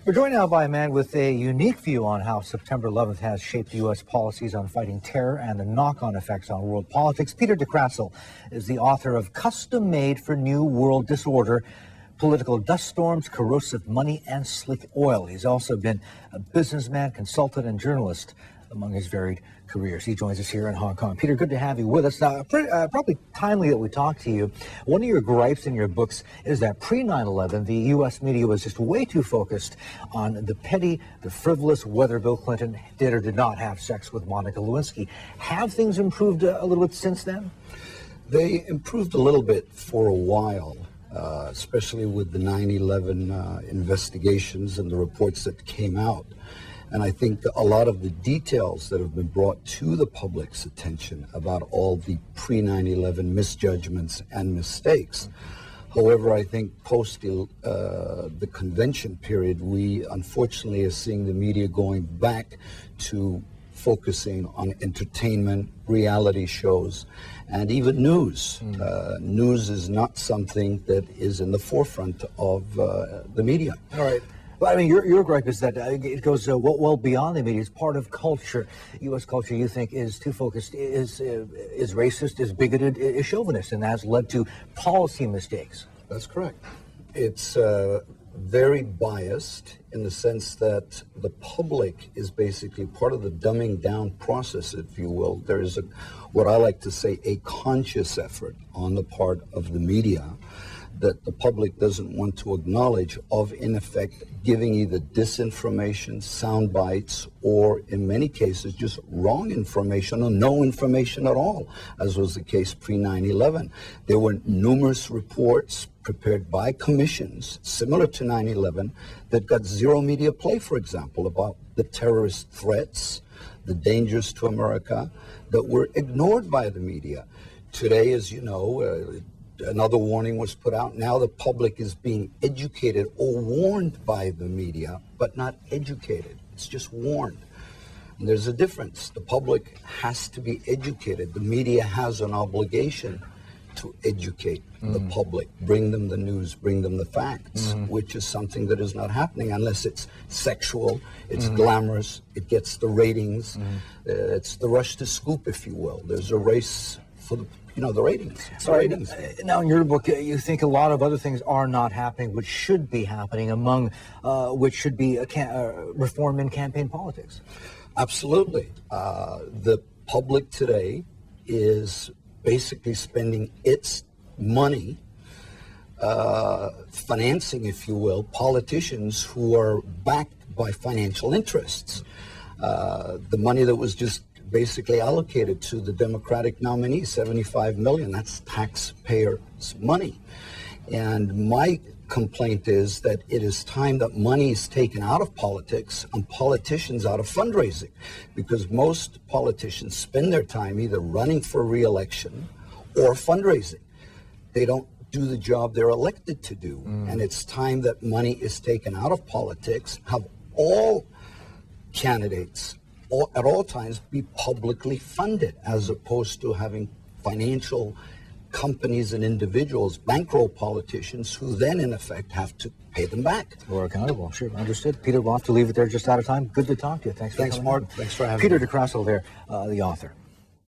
We're joined now by a man with a unique view on how September 11th has shaped U.S. policies on fighting terror and the knock-on effects on world politics. Peter de Krassel is the author of Custom Made for New World Disorder: Political Dust Storms, Corrosive Money, and Slick Oil. He's also been a businessman, consultant, and journalist among his varied careers. He joins us here in Hong Kong. Peter, good to have you with us. Now, probably timely that we talk to you. One of your gripes in your books is that pre-9/11, the U.S. media was just way too focused on the petty, the frivolous, whether Bill Clinton did or did not have sex with Monica Lewinsky. Have things improved a little bit since then? They improved a little bit for a while, especially with the 9/11 investigations and the reports that came out. And I think a lot of the details that have been brought to the public's attention about all the pre-9/11 misjudgments and mistakes. However, I think post the convention period, we unfortunately are seeing the media going back to focusing on entertainment, reality shows, and even news. News is not something that is in the forefront of the media. All right. Well, I mean, your gripe is that it goes well beyond the media. It's part of culture. U.S. culture, you think, is too focused, is racist, is bigoted, is chauvinist, and has led to policy mistakes. That's correct. It's very biased in the sense that the public is basically part of the dumbing down process, if you will. There is what I like to say, a conscious effort on the part of the media that the public doesn't want to acknowledge of, in effect, giving either disinformation, sound bites, or in many cases just wrong information or no information at all, as was the case pre-9/11. There were numerous reports prepared by commissions similar to 9/11 that got zero media play, for example, about the terrorist threats, the dangers to America, that were ignored by the media. Today, as you know, another warning was put out. Now the public is being educated or warned by the media, but not educated. It's just warned. And there's a difference. The public has to be educated. The media has an obligation to educate the public, bring them the news, bring them the facts, which is something that is not happening unless it's sexual, it's glamorous, it gets the ratings, it's the rush to scoop, if you will. There's a race for the ratings. Now, in your book, you think a lot of other things are not happening, which should be happening, among which should be reform in campaign politics. Absolutely. The public today is basically spending its money financing, if you will, politicians who are backed by financial interests. The money that was just basically allocated to the Democratic nominee, $75 million. That's taxpayers' money. And my complaint is that it is time that money is taken out of politics and politicians out of fundraising, because most politicians spend their time either running for re-election or fundraising. They don't do the job they're elected to do. And it's time that money is taken out of politics, have all candidates at all times be publicly funded, as opposed to having financial companies and individuals bankroll politicians who then in effect have to pay them back. Or accountable. Sure, understood. Peter, we'll have to leave it there, just out of time. Good to talk to you. Thanks, Mark. Thanks for having me. Peter de Krassel there, the author.